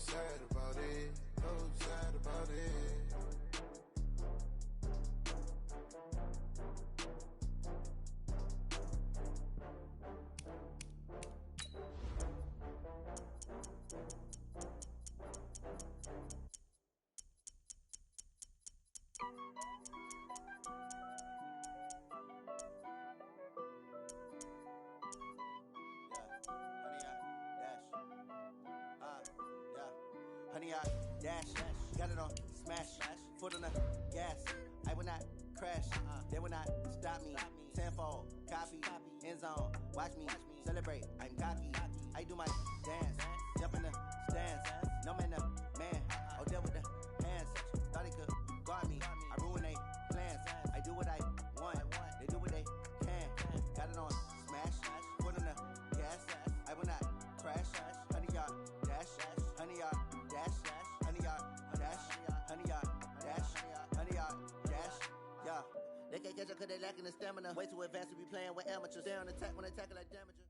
sad about it, no sad about it. Honey, I dash, got it on smash, foot on the gas. I will not crash, they will not stop me. Tenfold, copy, end zone, watch me celebrate. I'm cocky, I do my dance, jump in the stands. No man, the man, oh deal with the hands. Thought he could guard me, I ruin they plans. I do what I want, they do what they can. Got it on smash, foot on the gas. I will not crash, honey, y'all dash, honey, y'all. They can't catch up cause they lacking the stamina. Way too advanced to be playing with amateurs. They on attack when they tackle like damagers.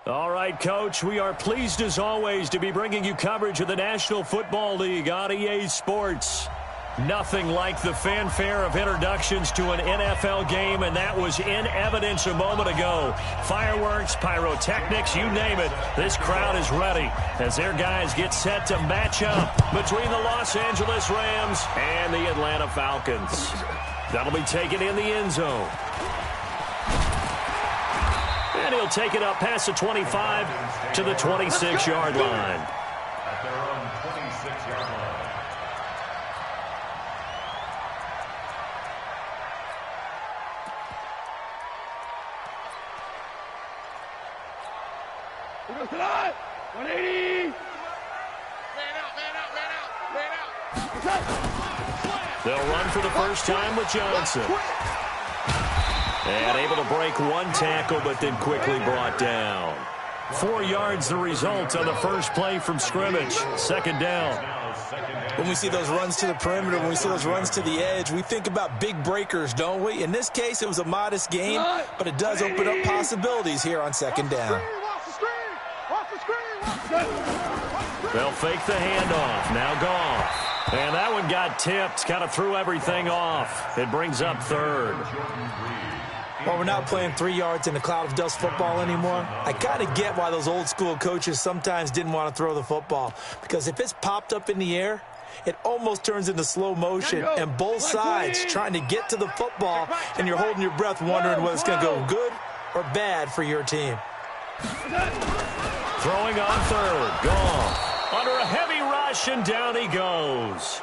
All right, Coach, we are pleased as always to be bringing you coverage of the National Football League on EA Sports. Nothing like the fanfare of introductions to an NFL game, and that was in evidence a moment ago. Fireworks, pyrotechnics, you name it. This crowd is ready as their guys get set to match up between the Los Angeles Rams and the Atlanta Falcons. That'll be taken in the end zone. And he'll take it up past the 25 to the 26-yard line. At their own 26-yard line. Goes to that. 180. Man out. They'll run for the first time with Johnson. And able to break one tackle, but then quickly brought down. 4 yards the result on the first play from scrimmage. Second down. When we see those runs to the perimeter, when we see those runs to the edge, we think about big breakers, don't we? In this case, it was a modest gain, but it does open up possibilities here on second down. They'll fake the handoff. Now Goff. And that one got tipped. Kind of threw everything off. It brings up third. Well, we're not playing 3 yards in a cloud of dust football anymore. I kind of get why those old school coaches sometimes didn't want to throw the football. Because if it's popped up in the air, it almost turns into slow motion. And both sides trying to get to the football, and you're holding your breath wondering whether it's going to go good or bad for your team. Throwing on third. Goff. Under a heavy rush, and down he goes.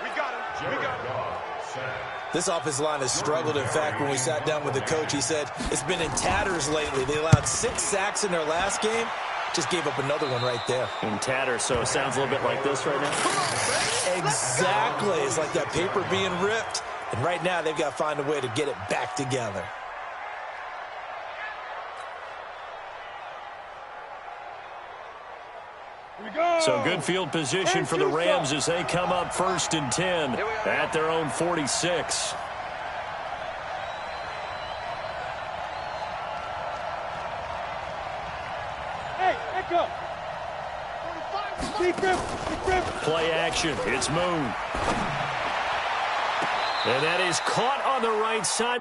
We got him. This offensive line has struggled. In fact, when we sat down with the coach, he said it's been in tatters lately. They allowed 6 sacks in their last game. Just gave up another one right there. In tatters, so it sounds a little bit like this right now? Exactly. It's like that paper being ripped. And right now, they've got to find a way to get it back together. So good field position for the Rams as they come up 1st and 10 at their own 46. Hey, Echo. Play action. It's Moon. And that is caught on the right side.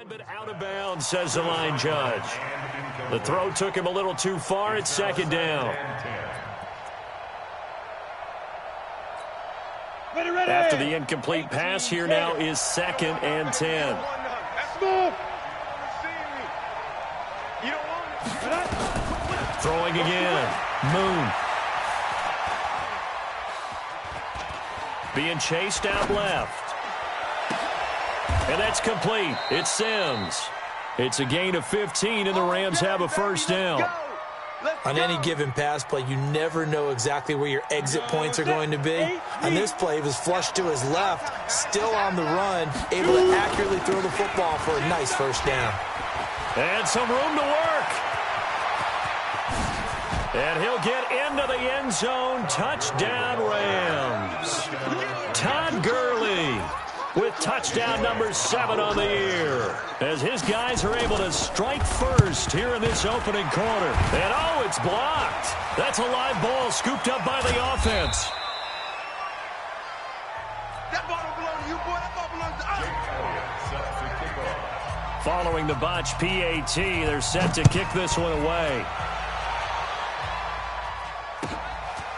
But out of bounds, says the line judge. The throw took him a little too far. It's second down. After the incomplete pass, here now is 2nd and 10. Throwing again. Moon. Being chased out left. And that's complete. It's Sims. It's a gain of 15, and the Rams have a first down. On any given pass play, you never know exactly where your exit points are going to be. On this play, he was flushed to his left, still on the run, able to accurately throw the football for a nice first down. And some room to work. And he'll get into the end zone. Touchdown, Rams. Todd Gurley with touchdown number 7 on the year, as his guys are able to strike first here in this opening quarter. And oh, it's blocked. That's a live ball scooped up by the offense. That ball don't belong to you, boy. That ball belongs to us. Following the botch PAT, they're set to kick this one away.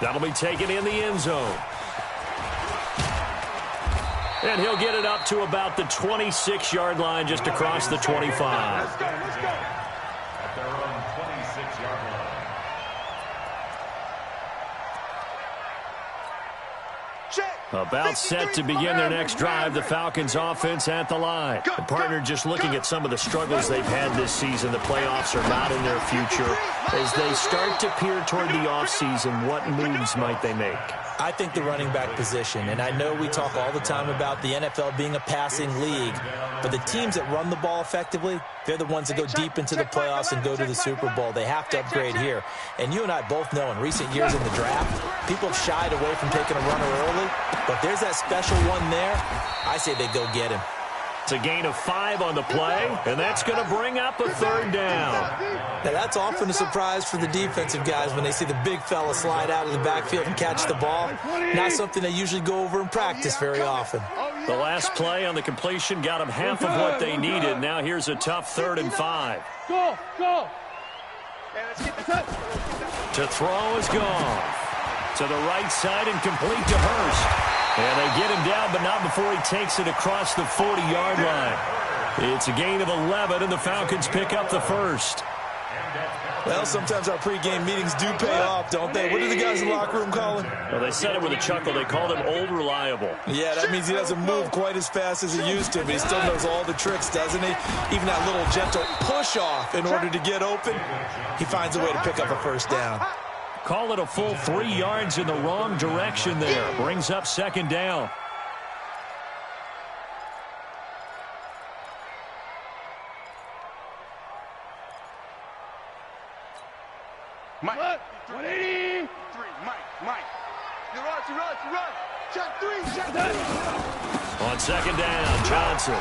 That'll be taken in the end zone. And he'll get it up to about the 26-yard line, just across the 25. At their own 26-yard line. About set to begin their next drive, the Falcons offense at the line. The partner just looking at some of the struggles they've had this season. The playoffs are not in their future. As they start to peer toward the offseason, what moves might they make? I think the running back position, and I know we talk all the time about the NFL being a passing league, but the teams that run the ball effectively, they're the ones that go deep into the playoffs and go to the Super Bowl. They have to upgrade here. And you and I both know in recent years in the draft, people have shied away from taking a runner early, but there's that special one there. I say they go get him. It's a gain of 5 on the play, and that's going to bring up a 3rd down. Now, that's often a surprise for the defensive guys when they see the big fella slide out of the backfield and catch the ball. Not something they usually go over in practice very often. The last play on the completion got them half of what they needed. Now here's a tough 3rd and 5. Go! To throw is gone. To the right side and complete to Hurst. And they get him down, but not before he takes it across the 40-yard line. It's a gain of 11, and the Falcons pick up the first. Well, sometimes our pregame meetings do pay off, don't they? What do the guys in the locker room call him? Well, they said it with a chuckle. They called him Old Reliable. Yeah, that means he doesn't move quite as fast as he used to, but he still knows all the tricks, doesn't he? Even that little gentle push-off in order to get open, he finds a way to pick up a first down. Call it a full 3 yards in the wrong direction there. Brings up 2nd down. Mike. 180. 3. Mike. You run. Shot 3. On 2nd down, Johnson.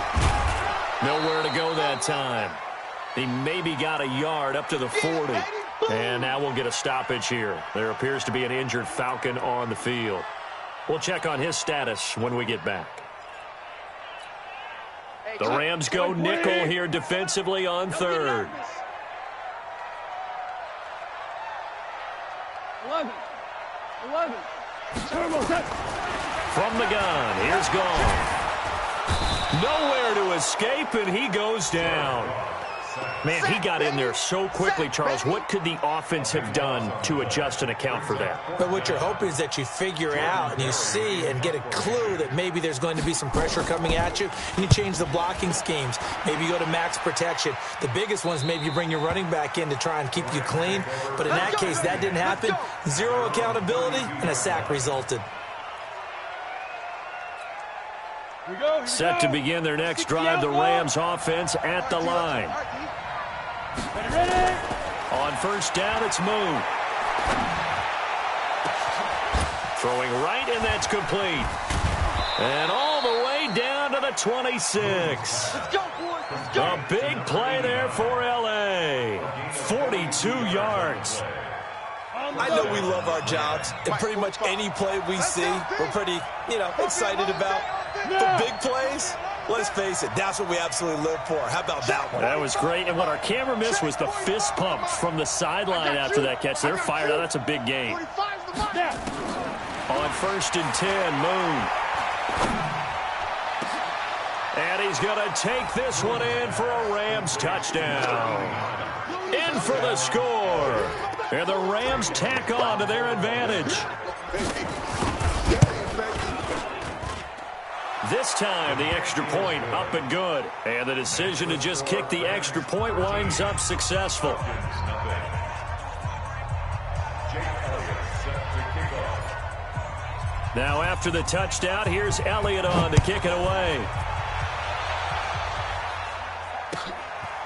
Nowhere to go that time. He maybe got a yard up to the 40. And now we'll get a stoppage here. There appears to be an injured Falcon on the field. We'll check on his status when we get back. The Rams go nickel here defensively on 3rd. 11. From the gun, here's Gone. Nowhere to escape, and he goes down. Man, he got in there so quickly, Charles. What could the offense have done to adjust and account for that? But what you're hoping is that you figure out and you see and get a clue that maybe there's going to be some pressure coming at you, and you change the blocking schemes. Maybe you go to max protection. The biggest one is maybe you bring your running back in to try and keep you clean. But in that case, that didn't happen. 0 accountability, and a sack resulted. Set to begin their next drive, the Rams offense at the line. On 1st down, it's Moon. Throwing right, and that's complete. And all the way down to the 26. A big play there for L.A. 42 yards. I know we love our jobs, and pretty much any play we see, we're pretty, excited about. The big plays, Let's face it, that's what we absolutely live for. How about that one? That was great. And what our camera missed was the fist pump from the sideline after that catch. They're fired out. That's a big gain. On 1st and 10, Moon. And he's going to take this one in for a Rams touchdown. In for the score. And the Rams tack on to their advantage. This time, the extra point up and good. And the decision to just kick the extra point winds up successful. Now, after the touchdown, here's Elliott on to kick it away.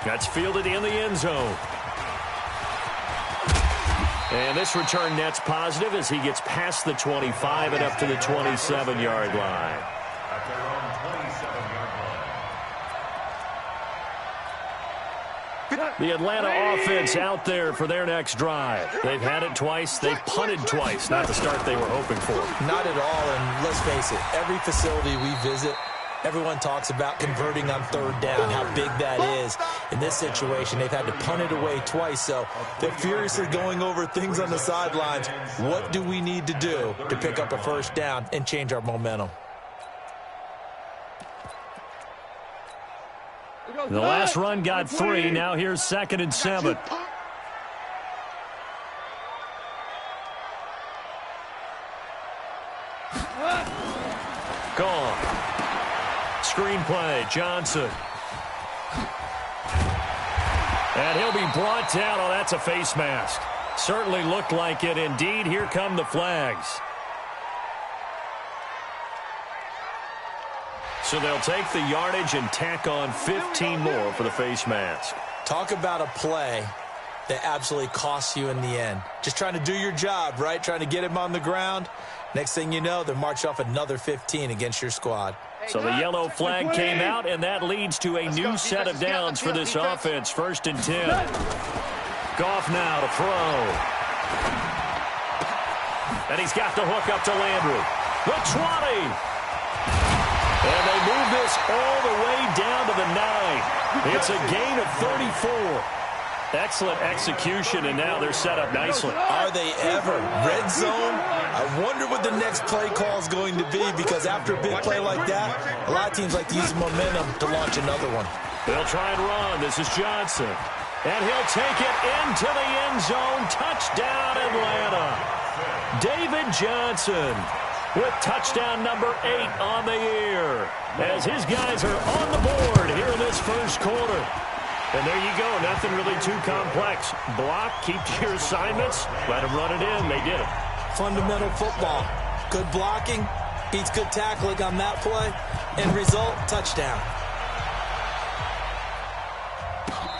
That's fielded in the end zone. And this return net's positive as he gets past the 25 and up to the 27-yard line. At their own 27-yard line. The Atlanta offense out there for their next drive. They've had it twice. They've punted twice. Not the start they were hoping for. Not at all, and let's face it, every facility we visit, everyone talks about converting on 3rd down, how big that is. In this situation, they've had to punt it away twice, so they're furiously going over things on the sidelines. What do we need to do to pick up a 1st down and change our momentum? The last run got 3. Now here's 2nd and 7. Gone. Screenplay, Johnson. And he'll be brought down. Oh, that's a face mask. Certainly looked like it. Indeed, here come the flags. So they'll take the yardage and tack on 15 more for the face mask. Talk about a play that absolutely costs you in the end. Just trying to do your job, right? Trying to get him on the ground. Next thing you know, they march off another 15 against your squad. So the yellow flag came out, and that leads to a new set of downs for this offense. 1st and 10. Goff now to throw. And he's got the hook up to Landry. The 20. And they move this all the way down to the 9. It's a gain of 34. Excellent execution, and now they're set up nicely. Are they ever? Red zone? I wonder what the next play call is going to be, because after a big play like that, a lot of teams like to use momentum to launch another one. They'll try and run. This is Johnson. And he'll take it into the end zone. Touchdown, Atlanta. David Johnson with touchdown number 8 on the year, as his guys are on the board here in this first quarter. And there you go. Nothing really too complex. Block, keep to your assignments, let them run it in. They did it. Fundamental football. Good blocking beats good tackling on that play. End result, touchdown.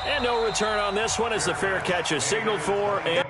And no return on this one as the fair catch is signaled for. And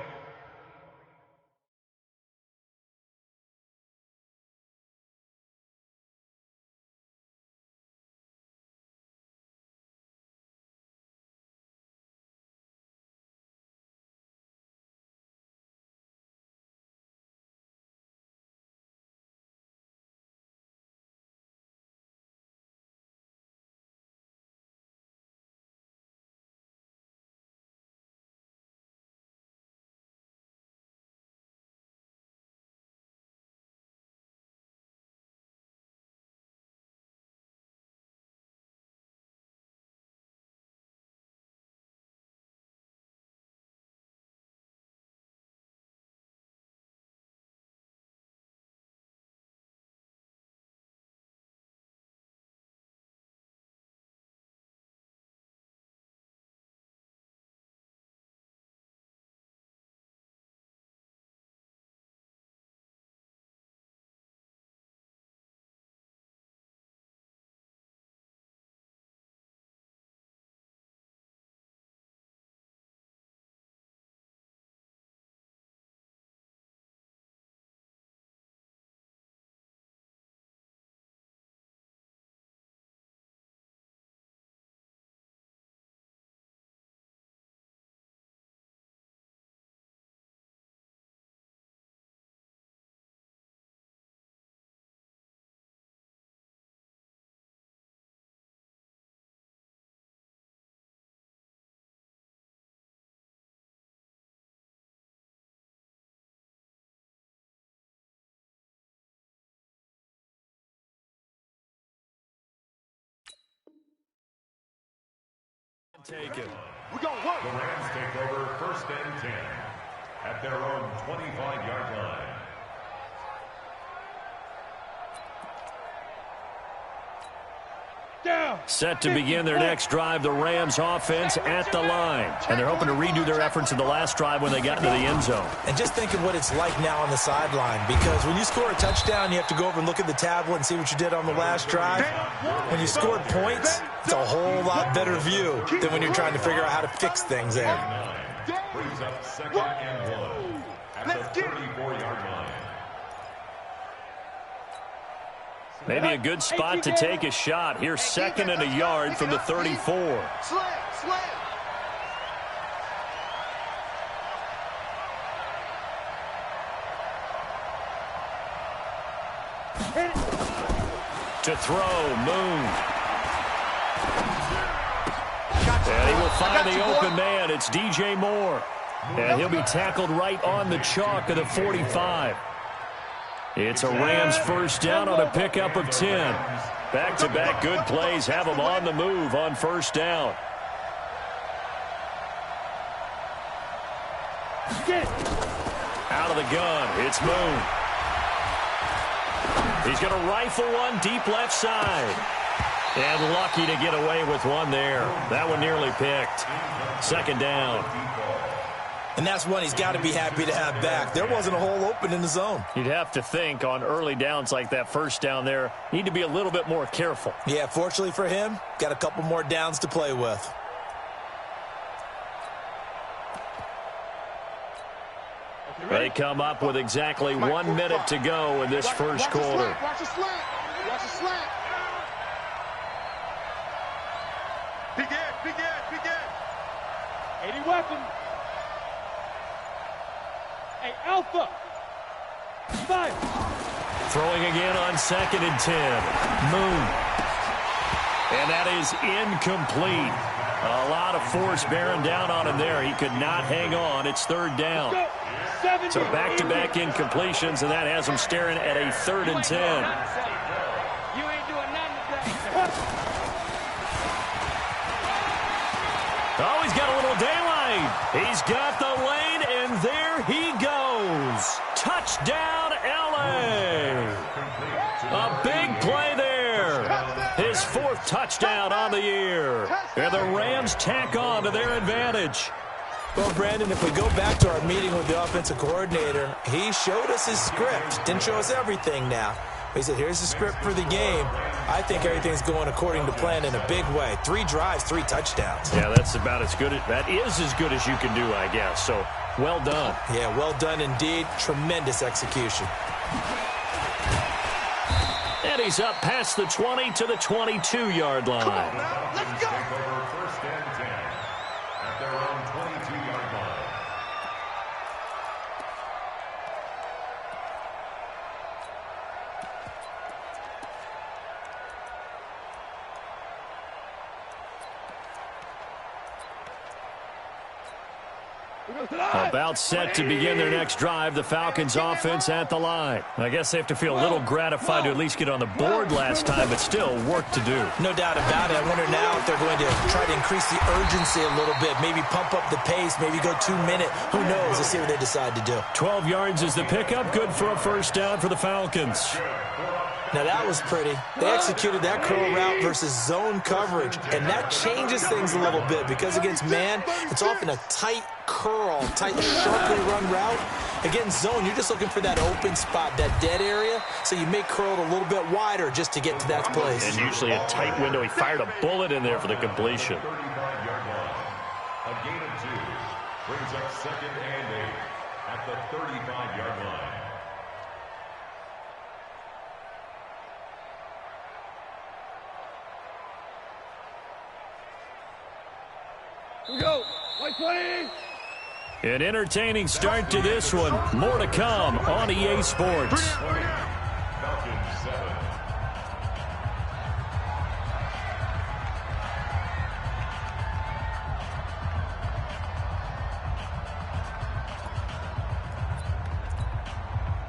taken. We're going to work. The Rams take over 1st and 10 at their own 25-yard line. Set to begin their next drive, the Rams offense at the line. And they're hoping to redo their efforts in the last drive when they got into the end zone. And just think of what it's like now on the sideline, because when you score a touchdown, you have to go over and look at the tablet and see what you did on the last drive. When you scored points, it's a whole lot better view than when you're trying to figure out how to fix things there. Brings up 2nd and 1 at the 34-yard line. Maybe a good spot to take a shot. Here's 2nd and a yard from the 34. To throw, Moon. And he will find the open man. It's DJ Moore. And he'll be tackled right on the chalk of the 45. It's a Rams 1st down on a pickup of 10. Back-to-back good plays have them on the move on 1st down. Out of the gun, it's Moon. He's going to rifle one deep left side. And lucky to get away with one there. That one nearly picked. 2nd down. And that's one he's got to be happy to have back. There wasn't a hole open in the zone. You'd have to think on early downs like that 1st down there, need to be a little bit more careful. Yeah, fortunately for him, got a couple more downs to play with. They come up with exactly 1 minute to go in this 1st quarter. Watch the slant. Watch the slant. Big edge. 80 weapon. Hey, Alpha. 5. Throwing again on 2nd and 10. Moon. And that is incomplete. A lot of force bearing down on him there. He could not hang on. It's 3rd down. So back-to-back incompletions, and that has him staring at a 3rd and 10. You ain't doing nothing today. Oh, he's got a little daylight. He's got the lane, and there he goes. Touchdown, L.A. A big play there. His 4th touchdown on the year. And the Rams tack on to their advantage. Well, Brandon, if we go back to our meeting with the offensive coordinator, he showed us his script. Didn't show us everything now. He said, here's the script for the game. I think everything's going according to plan in a big way. 3 drives, 3 touchdowns. Yeah, that's about as good. That is as good as you can do, I guess. So, well done. Yeah, well done indeed. Tremendous execution. And he's up past the 20 to the 22-yard line. Let's go. Take over 1st and 10 at their own 22-yard line. About set to begin their next drive, the Falcons offense at the line. I guess they have to feel a little gratified to at least get on the board last time, but still work to do. No doubt about it. I wonder now if they're going to try to increase the urgency a little bit, maybe pump up the pace, maybe go 2-minute. Who knows? Let's see what they decide to do. 12 yards is the pickup. Good for a 1st down for the Falcons. Now, that was pretty. They executed that curl route versus zone coverage, and that changes things a little bit because against man, it's often a tight curl, tight, sharply run route. Against zone, you're just looking for that open spot, that dead area, so you may curl it a little bit wider just to get to that place. And usually a tight window. He fired a bullet in there for the completion. 35-yard line. A gain of 2 brings up 2nd and 8 at the 35-yard line. Here we go. White 20. An entertaining start to this one. More to come on EA Sports. Falcons 7.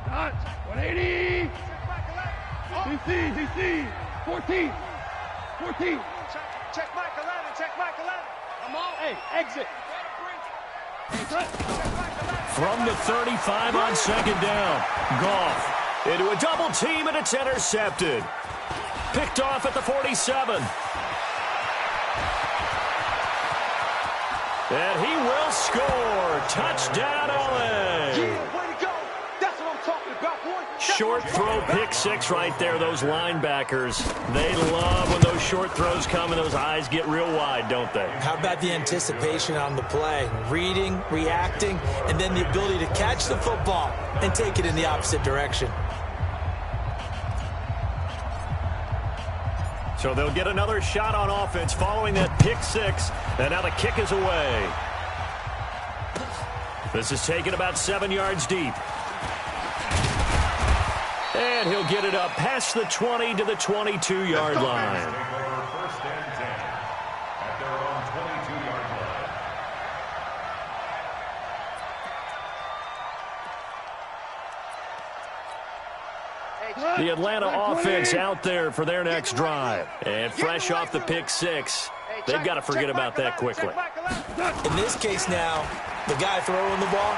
Dot. 180. DC. 14. Check McAllan. Come on. Hey, exit. From the 35 on second down. Goff into a double team, and it's intercepted. Picked off at the 47. And he will score. Touchdown, LA. Yeah, way to go. That's what I'm talking about, boy. Short throw, pick six right there. Those linebackers, they love when those short throws come and those eyes get real wide, don't they? How about the anticipation on the play? Reading, reacting, and then the ability to catch the football and take it in the opposite direction. So they'll get another shot on offense following that pick six. And now the kick is away. This is taken about 7 yards deep. And he'll get it up past the 20 to the 22-yard line. First and 10 at their own 22-yard line. The Atlanta offense out there for their next drive. And fresh off the pick six, they've got to forget about that quickly. In this case now, the guy throwing the ball,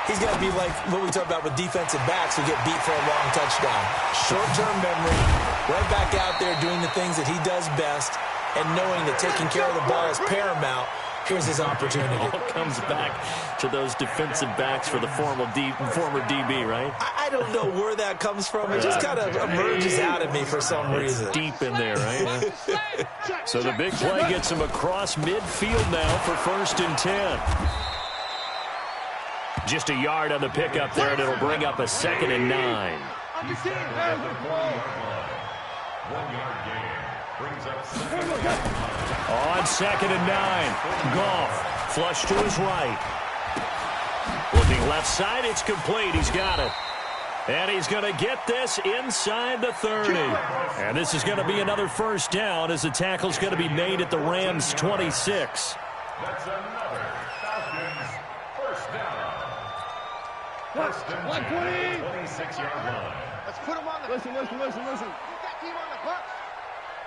he's got to be like what we talk about with defensive backs who get beat for a long touchdown. Short-term memory, right back out there doing the things that he does best, and knowing that taking care of the ball is paramount. Here's his opportunity. All comes back to those defensive backs for the former DB, right? I don't know where that comes from. It just kind of emerges out of me for some reason. Deep in there, right? So the big play gets him across midfield now for 1st and 10. Just a yard on the pickup there, and it'll bring up a 2nd and 9. At the 40-yard line. 1 yard gain. Brings up 2nd. On 2nd and 9. Goff flush to his right. Looking left side, it's complete. He's got it. And he's going to get this inside the 30. And this is going to be another first down as the tackle's going to be made at the Rams' 26. That's another Falcons first down. First and 10, 26-yard line. Let's put him on the... Listen. Put that team on the box.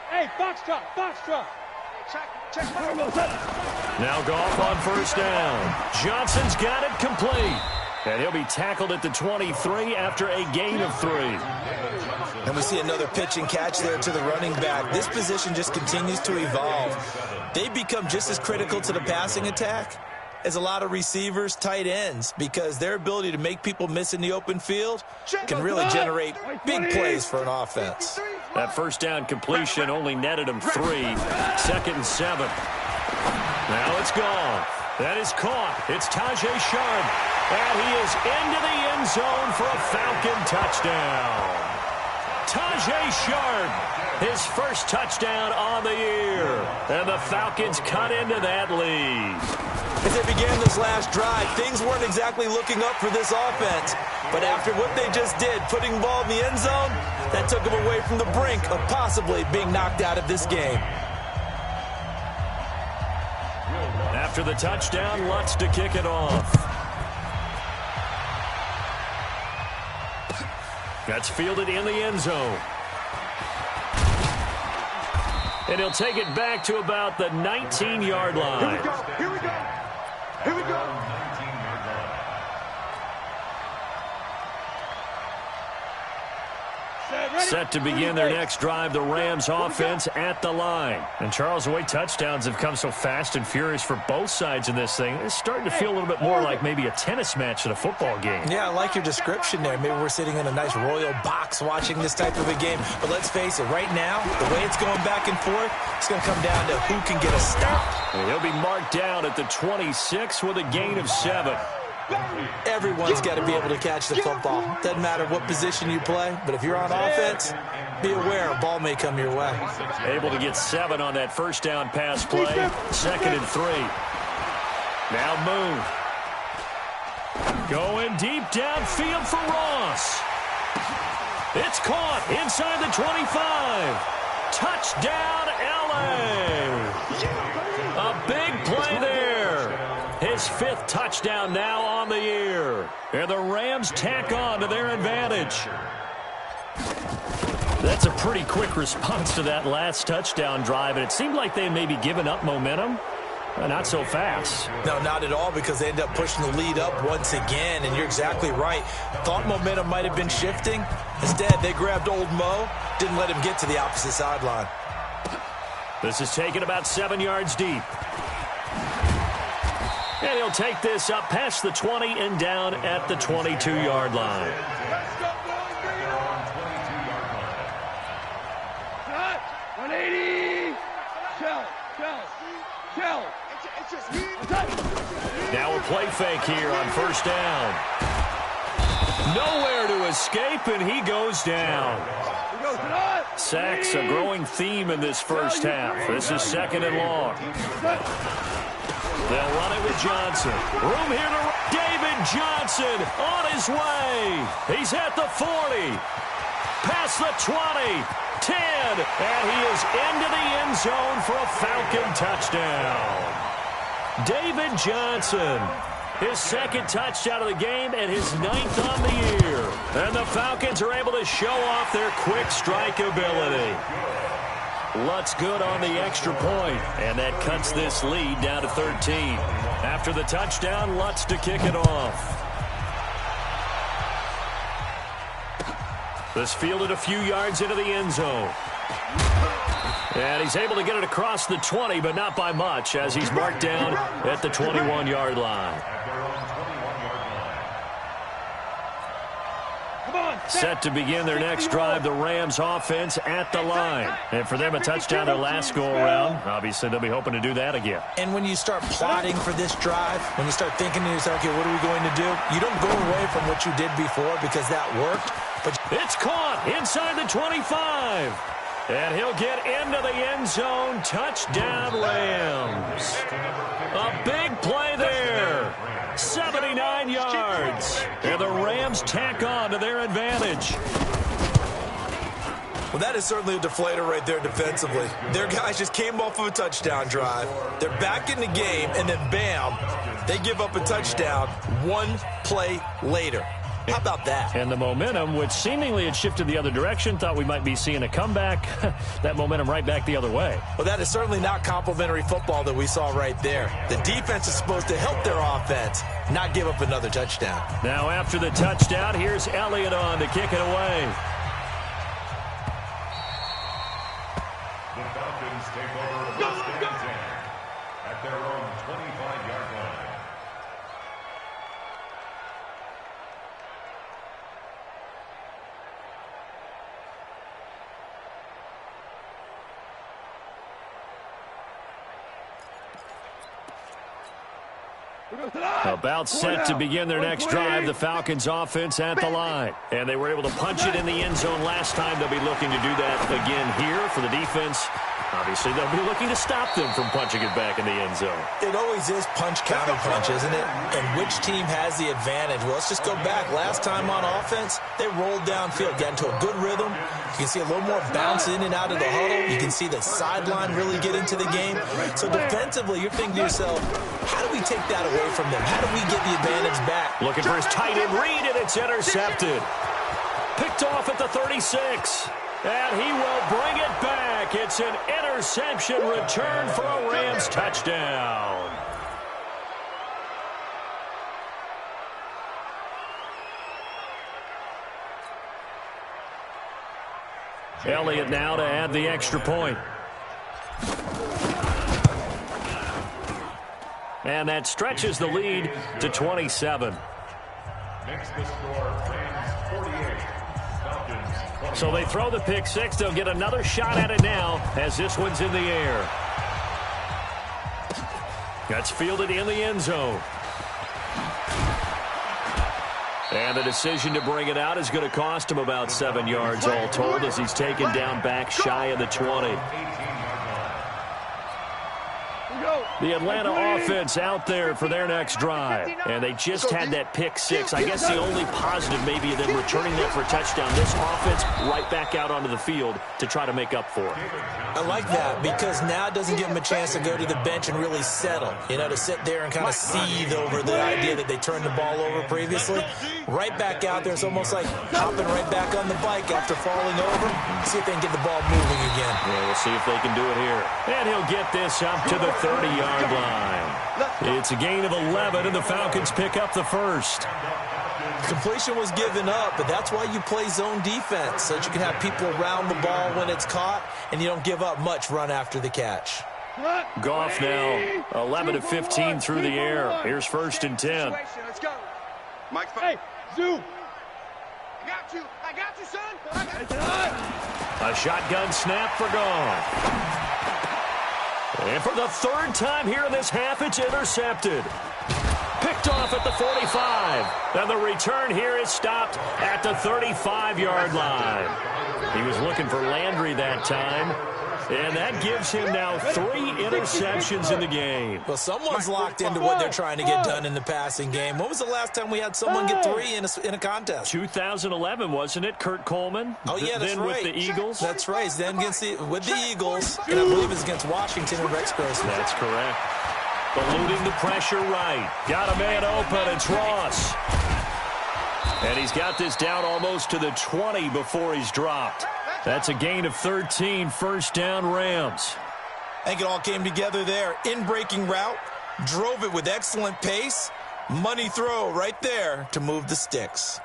Hey, Foxtrot. Check. Now Goff on first down. Johnson's got it complete. And he'll be tackled at the 23 after a gain of 3. And we see another pitch and catch there to the running back. This position just continues to evolve. They become just as critical to the passing attack as a lot of receivers, tight ends, because their ability to make people miss in the open field can really generate big plays for an offense. That first down completion only netted him 3. 2nd and 7. Now it's gone. That is caught. It's Tajay Sharp. And he is into the end zone for a Falcon touchdown. Tajay Sharp, his first touchdown on the year. And the Falcons cut into that lead. As they began this last drive, things weren't exactly looking up for this offense. But after what they just did, putting the ball in the end zone, that took them away from the brink of possibly being knocked out of this game. After the touchdown, Lutz to kick it off. That's fielded in the end zone. And he'll take it back to about the 19-yard line. Here we go. Set to begin their next drive, the Rams offense at the line. And Charles, the way touchdowns have come so fast and furious for both sides in this thing, it's starting to feel a little bit more like maybe a tennis match than a football game. Yeah, I like your description there. Maybe we're sitting in a nice royal box watching this type of a game. But let's face it, right now, the way it's going back and forth, it's going to come down to who can get a stop. And he'll be marked down at the 26 with a gain of 7. Everyone's got to be able to catch the football. Doesn't matter what position you play, but if you're on offense, be aware a ball may come your way. Able to get 7 on that first down pass play. 2nd and 3. Now move. Going deep downfield for Ross. It's caught inside the 25. Touchdown, LA. A big play there. His 5th touchdown now on the year. And the Rams tack on to their advantage. That's a pretty quick response to that last touchdown drive, and it seemed like they had maybe given up momentum. Not so fast. No, not at all, because they end up pushing the lead up once again, and you're exactly right. Thought momentum might have been shifting. Instead, they grabbed old Mo, didn't let him get to the opposite sideline. This is taken about 7 yards deep. And he'll take this up past the 20 and down at the 22-yard line. Cut. 180. Shell. Now a play fake here on first down. Nowhere to escape, and he goes down. Sacks a growing theme in this first half. This is second and long. They'll run it with Johnson. Room here to David Johnson on his way. He's at the 40. Past the 20. 10. And he is into the end zone for a Falcon touchdown. David Johnson, his second touchdown of the game and his 9th on the year. And the Falcons are able to show off their quick strike ability. Lutz good on the extra point, and that cuts this lead down to 13. After the touchdown, Lutz to kick it off. This fielded a few yards into the end zone. And he's able to get it across the 20, but not by much, as he's marked down at the 21-yard line. Set to begin their next drive, the Rams offense at the line. And for them, a touchdown their last go-around. Obviously, they'll be hoping to do that again. And when you start plotting for this drive, when you start thinking to yourself, okay, what are we going to do? You don't go away from what you did before because that worked. But it's caught inside the 25. And he'll get into the end zone. Touchdown, Rams. A big play there. 79 yards. And the Rams tack on to their advantage. Well, that is certainly a deflator right there defensively. Their guys just came off of a touchdown drive. They're back in the game, and then bam, they give up a touchdown one play later. How about that? And the momentum, which seemingly had shifted the other direction, thought we might be seeing a comeback. That momentum right back the other way. Well, that is certainly not complimentary football that we saw right there. The defense is supposed to help their offense, not give up another touchdown. Now after the touchdown, here's Elliott on to kick it away. The Falcons take over first and 10 at their own 25-yard line. About set to begin their next drive, the Falcons offense at the line. And they were able to punch it in the end zone last time. They'll be looking to do that again here for the defense. Obviously, they'll be looking to stop them from punching it back in the end zone. It always is punch, counter punch, isn't it? And which team has the advantage? Well, let's just go back. Last time on offense, they rolled downfield, got into a good rhythm. You can see a little more bounce in and out of the huddle. You can see the sideline really get into the game. So defensively, you're thinking to yourself, how do we take that away from them? How do we get the advantage back? Looking for his tight end read, and it's intercepted. Picked off at the 36. And he will bring it back. It's an interception return for a Rams touchdown. Elliott now to add the extra point. And that stretches the lead to 27. Makes the score Rams 48. Falcons. So they throw the pick six. They'll get another shot at it now as this one's in the air. That's fielded in the end zone. And the decision to bring it out is going to cost him about 7 yards all told as he's taken down back shy of the 20. The Atlanta offense out there for their next drive. And they just had that pick six. I guess the only positive maybe of them returning that for a touchdown. This offense right back out onto the field to try to make up for it. I like that because now it doesn't give them a chance to go to the bench and really settle. You know, to sit there and kind of seethe over the idea that they turned the ball over previously. Right back out there. It's almost like hopping right back on the bike after falling over. See if they can get the ball moving again. Yeah, we'll see if they can do it here. And he'll get this up to the 30-yard 30-yard line. It's a gain of 11, and the Falcons pick up the first. Completion was given up, but that's why you play zone defense, so that you can have people around the ball when it's caught, and you don't give up much run after the catch. Goff now 11 of 15 through the air. Here's 1st and 10. Let's go. Mike, hey, zoom. I got you, son. A shotgun snap for Goff. And for the 3rd time here in this half, it's intercepted. Picked off at the 45. And the return here is stopped at the 35-yard line. He was looking for Landry that time. And that gives him now 3 interceptions in the game. Well, someone's locked into what they're trying to get done in the passing game. When was the last time we had someone get 3 in a contest? 2011, wasn't it, Kurt Coleman? Oh, yeah, that's then right. with the Eagles? That's right. Then with the Eagles, and I believe it's against Washington and Rex Grossman. That's correct. Eluding the pressure right. Got a man open. It's Ross. And he's got this down almost to the 20 before he's dropped. That's a gain of 13, 1st down Rams. I think it all came together there. In-breaking route, drove it with excellent pace. Money throw right there to move the sticks.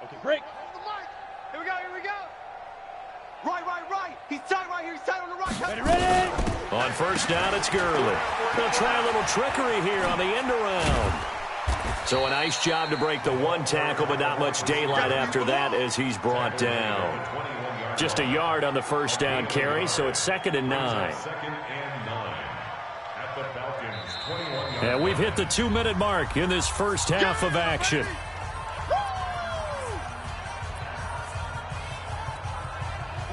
Okay, break. Here we go. Right. He's tight right here. He's tight on the right. Ready? On 1st down, it's Gurley. They'll try a little trickery here on the end around. So a nice job to break the 1 tackle, but not much daylight after that as he's brought down. Just a yard on the 1st down carry, so it's 2nd and 9. And we've hit the 2-minute mark in this first half of action.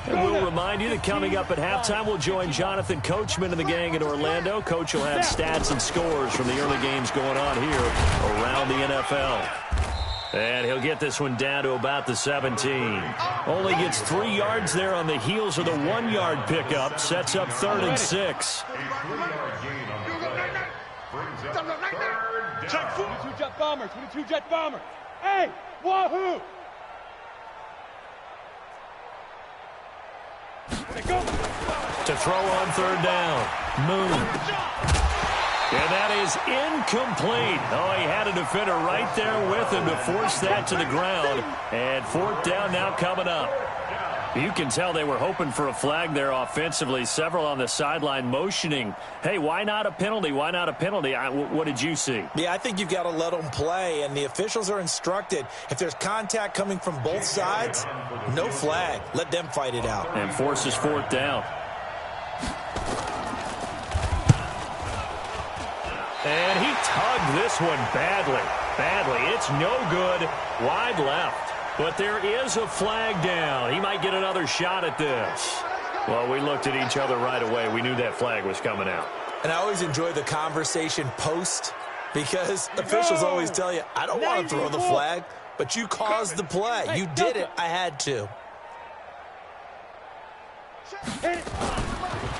And we'll remind you that coming up at halftime, we'll join Jonathan Coachman and the gang in Orlando. Coach will have stats and scores from the early games going on here around the NFL. And he'll get this one down to about the 17. Only gets 3 yards there on the heels of the 1-yard pickup. Sets up 3rd and 6. Check 22 jet bombers. 22 jet bombers. Hey, wahoo! To throw on 3rd down. Moon. And that is incomplete. Oh, he had a defender right there with him to force that to the ground. And 4th down now coming up. You can tell they were hoping for a flag there offensively. Several on the sideline motioning, hey, why not a penalty? Why not a penalty? What did you see? Yeah, I think you've got to let them play, and the officials are instructed. If there's contact coming from both sides, no flag. Let them fight it out. And forces 4th down. And he tugged this one badly. It's no good. Wide left. But there is a flag down. He might get another shot at this. Well, we looked at each other right away. We knew that flag was coming out. And I always enjoy the conversation post because officials always tell you, I don't want to throw the flag, but you caused the play. You did it. I had to.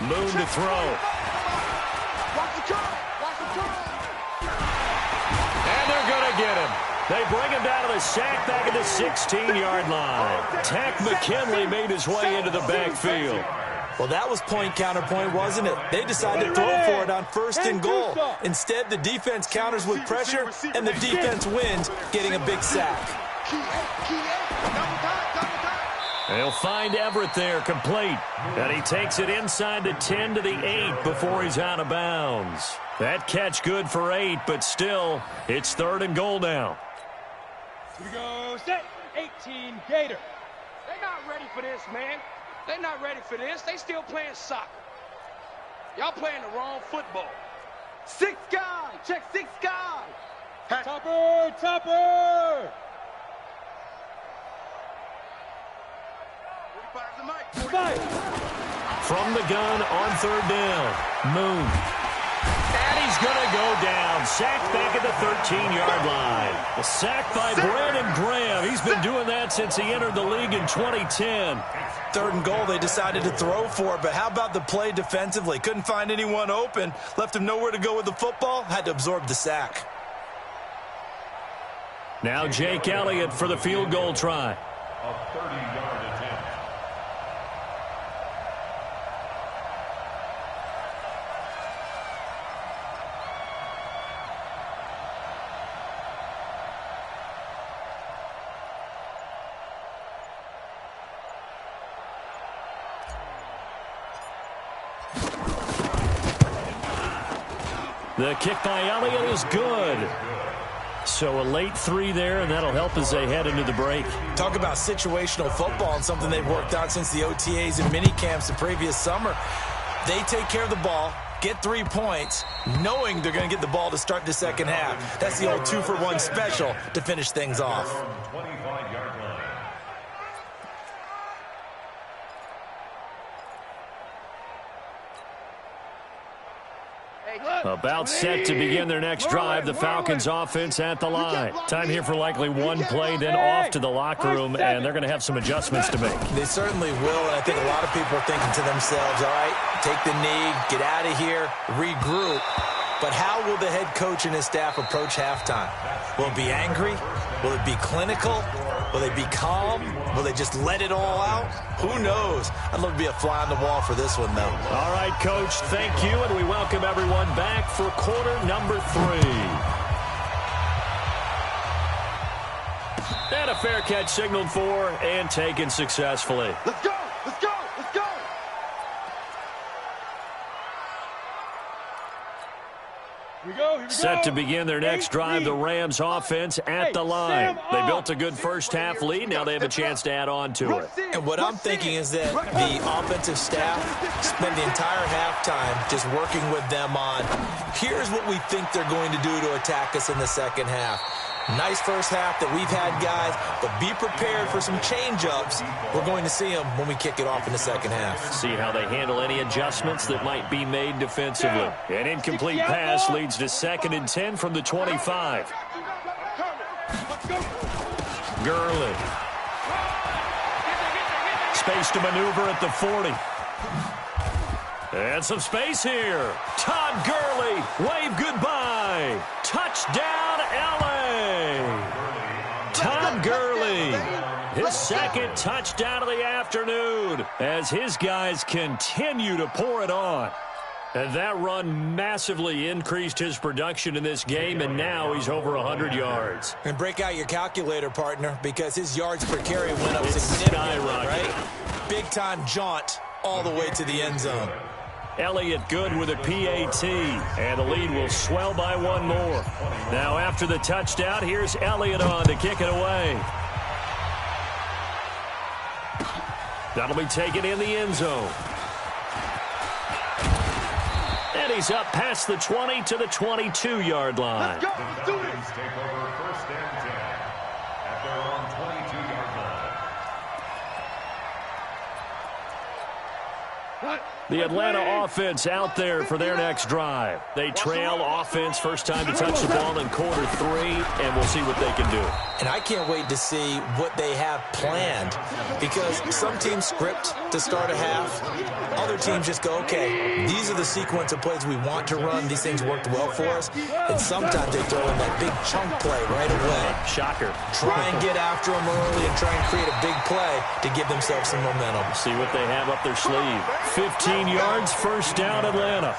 Moon to throw. And they're going to get him. They bring him down to the sack back at the 16-yard line. Tack McKinley made his way into the backfield. Well, that was point counterpoint, wasn't it? They decided to throw for it on 1st and goal. Instead, the defense counters with pressure, and the defense wins, getting a big sack. They'll find Everett there, complete. And he takes it inside the 10 to the 8 before he's out of bounds. That catch good for 8, but still, it's 3rd and goal now. Here we go, set, 18, Gator. They're not ready for this, man. They're not ready for this. They still playing soccer. Y'all playing the wrong football. 6 guys. Check 6 guys. Topper. From the gun on 3rd down, Moon. And he's going to go down. Sacked back at the 13-yard line. Sacked by Brandon Graham. He's been doing that since he entered the league in 2010. 3rd and goal, they decided to throw for it, but how about the play defensively? Couldn't find anyone open. Left him nowhere to go with the football. Had to absorb the sack. Now Jake Elliott for the field goal try. A 30-yard attempt. The kick by Elliott is good. So a late 3 there, and that'll help as they head into the break. Talk about situational football and something they've worked on since the OTAs and mini camps the previous summer. They take care of the ball, get 3 points, knowing they're going to get the ball to start the second half. That's the old 2-for-1 special to finish things off. 25-yard line. About set to begin their next drive, the Falcons offense at the line. Time here for likely one play, then off to the locker room, and they're going to have some adjustments to make. They certainly will, and I think a lot of people are thinking to themselves, all right, take the knee, get out of here, regroup. But how will the head coach and his staff approach halftime? Will it be angry? Will it be clinical? Will they be calm? Will they just let it all out? Who knows? I'd love to be a fly on the wall for this one, though. All right, Coach, thank you, and we welcome everyone back for quarter number 3. And a fair catch signaled for and taken successfully. Let's go! Let's go! Let's go! Here we go. Set to begin their next drive, the Rams offense at the line. They built a good first half lead. Now they have a chance to add on to it. And what I'm thinking is that the offensive staff spend the entire halftime just working with them on, here's what we think they're going to do to attack us in the second half. Nice first half that we've had, guys, but be prepared for some change-ups. We're going to see them when we kick it off in the second half. See how they handle any adjustments that might be made defensively. An incomplete pass leads to 2nd and 10 from the 25. Gurley. Space to maneuver at the 40. And some space here. Todd Gurley, wave goodbye. Touchdown, LA. Todd Gurley, his second touchdown of the afternoon as his guys continue to pour it on. And that run massively increased his production in this game, and now he's over 100 yards. And break out your calculator, partner, because his yards per carry went up significantly, right? Big-time jaunt all the way to the end zone. Elliott good with a PAT, and the lead will swell by 1 more. Now after the touchdown, here's Elliott on to kick it away. That'll be taken in the end zone. And he's up past the 20 to the 22-yard line. Let's go. Let's do it. Take over 1st and 10 at their own 22-yard line. What? The Atlanta offense out there for their next drive. They trail offense first time to touch the ball in quarter 3, and we'll see what they can do. And I can't wait to see what they have planned, because some teams script to start a half. Other teams just go, okay, these are the sequence of plays we want to run. These things worked well for us. And sometimes they throw in that big chunk play right away. Shocker. Try and get after them early and try and create a big play to give themselves some momentum. See what they have up their sleeve. 15 yards, first down, Atlanta.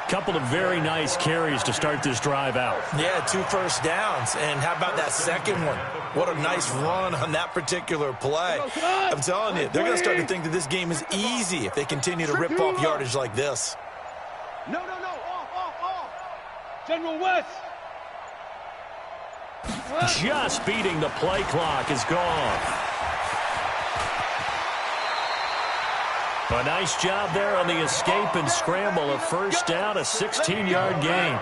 Couple of very nice carries to start this drive out. Yeah, 2 first downs. And how about that second one? What a nice run on that particular play. I'm telling you, they're going to start to think that this game is easy if they continue to rip off yardage like this. No. Off. General West. Just beating the play clock is gone. A nice job there on the escape and scramble. A first down, a 16-yard gain.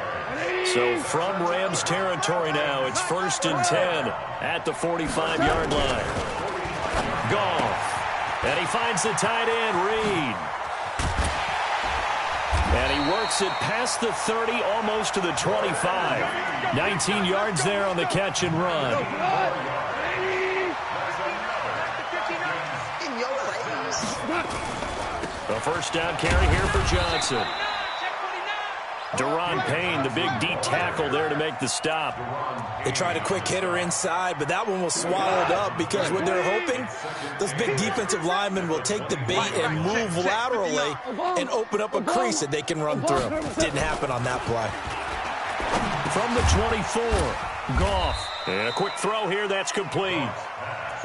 So from Rams territory now, it's 1st and 10 at the 45-yard line. Goff. And he finds the tight end, Reed. And he works it past the 30, almost to the 25. 19 yards there on the catch and run. A first down carry here for Johnson. Daron Payne, the big D tackle there to make the stop. They tried a quick hitter inside, but that one was swallowed up because what they're hoping, those big defensive linemen will take the bait and move laterally and open up a crease that they can run through. Didn't happen on that play. From the 24, Goff. And a quick throw here, that's complete.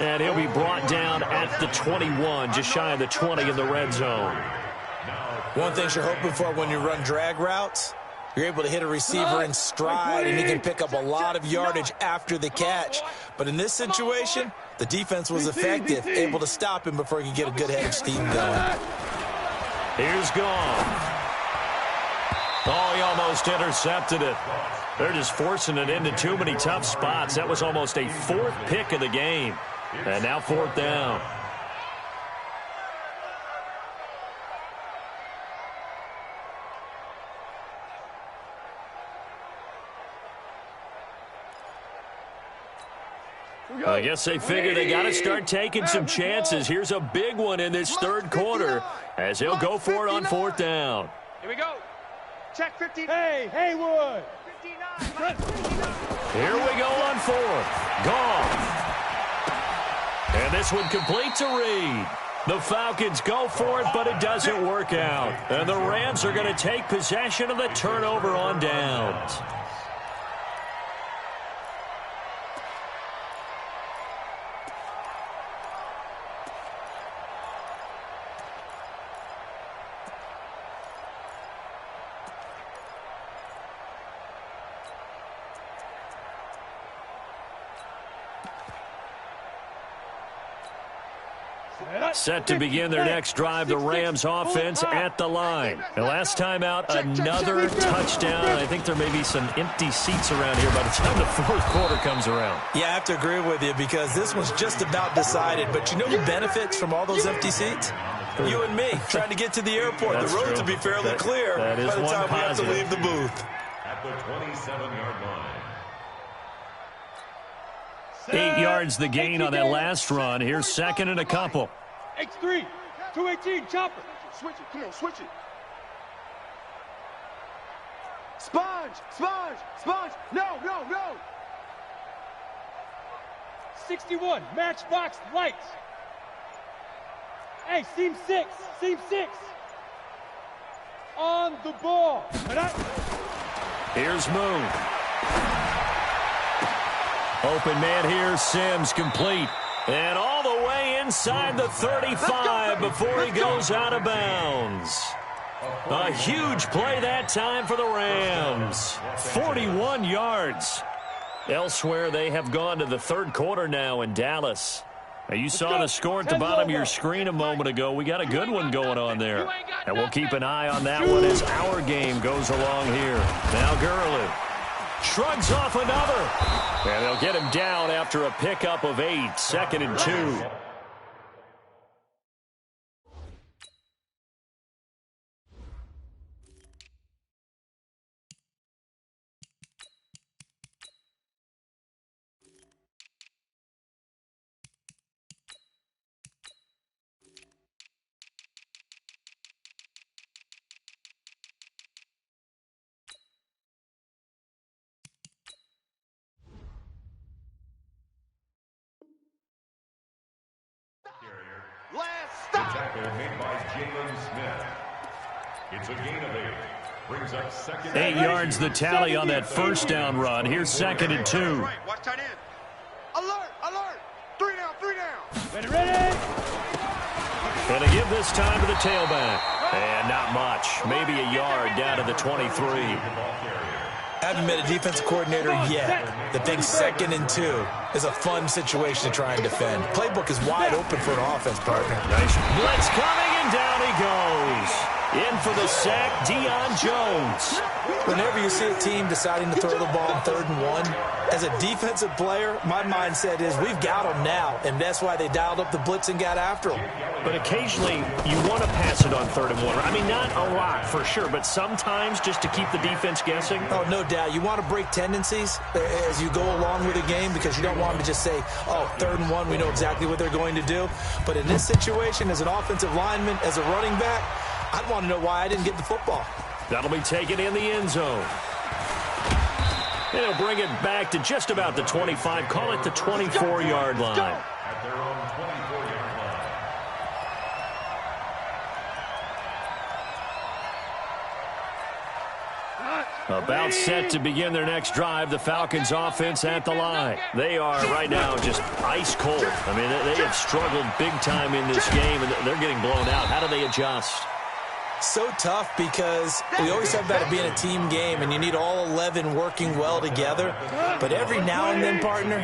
And he'll be brought down at the 21, just shy of the 20 in the red zone. One thing you're hoping for when you run drag routes, You're able to hit a receiver in stride, and he can pick up a lot of yardage after the catch. But in this situation, the defense was effective, able to stop him before he could get a good head of steam going. Here's gone. Oh, he almost intercepted it. They're just forcing it into too many tough spots. That was almost a fourth pick of the game. And now fourth down. I guess they figure they got to start taking some chances. Here's a big one in this third quarter as they'll go for it on fourth down. Here we go. Check 15. Hey, Haywood. 59. Here we go on fourth. Gone. And this one complete to Reed. The Falcons go for it, but it doesn't work out. And the Rams are going to take possession of the turnover on downs. Set to begin their next drive, the Rams offense at the line. And last time out, another touchdown. I think there may be some empty seats around here by the time the fourth quarter comes around. Yeah, I have to agree with you because this one's just about decided. But you know who benefits from all those empty seats? You and me, trying to get to the airport. The roads will be fairly clear by the time we have to leave the booth. At the 27-yard line. 8 yards the gain on that last run. Here's second and a couple. X3, 218, chopper. Switch it. Come on, switch it. Sponge. No. 61, matchbox lights. Hey, seam six. On the ball. Here's Moon. Open man here, Sims complete. And all the way inside the 35 before he goes out of bounds. A huge play that time for the Rams. 41 yards. Elsewhere, they have gone to the third quarter now in Dallas. Now, you saw the score at the bottom of your screen a moment ago. We got a good one going on there. And we'll keep an eye on that one as our game goes along here. Now Gurley shrugs off another. And they'll get him down after a pickup of 8, 2nd and 2. The tackle made by Jalen Smith. It's a gain of 8. Brings up second. 8 yards the tally on that first down run. Here's 2nd and 2. Watch tight end. Alert. 3 down. Ready. And to give this time to the tailback. And not much. Maybe a yard down to the 23. Haven't been a defensive coordinator yet that thinks 2nd and 2 is a fun situation to try and defend. Playbook is wide open for an offense, partner. Nice blitz coming, and down he goes. In for the sack, Deion Jones. Whenever you see a team deciding to throw the ball on 3rd and 1, as a defensive player, my mindset is we've got them now, and that's why they dialed up the blitz and got after them. But occasionally, you want to pass it on 3rd and 1. I mean, not a lot for sure, but sometimes just to keep the defense guessing. Oh, no doubt. You want to break tendencies as you go along with the game because you don't want them to just say, oh, 3rd and 1, we know exactly what they're going to do. But in this situation, as an offensive lineman, as a running back, I'd want to know why I didn't get the football. That'll be taken in the end zone. They'll bring it back to just about the 25. Call it the 24-yard line. At their own 24-yard line. About set to begin their next drive, the Falcons offense at the line. They are right now just ice cold. I mean, they have struggled big time in this game, and they're getting blown out. How do they adjust? So tough because we always talk about it being a team game and you need all 11 working well together. But every now and then, partner,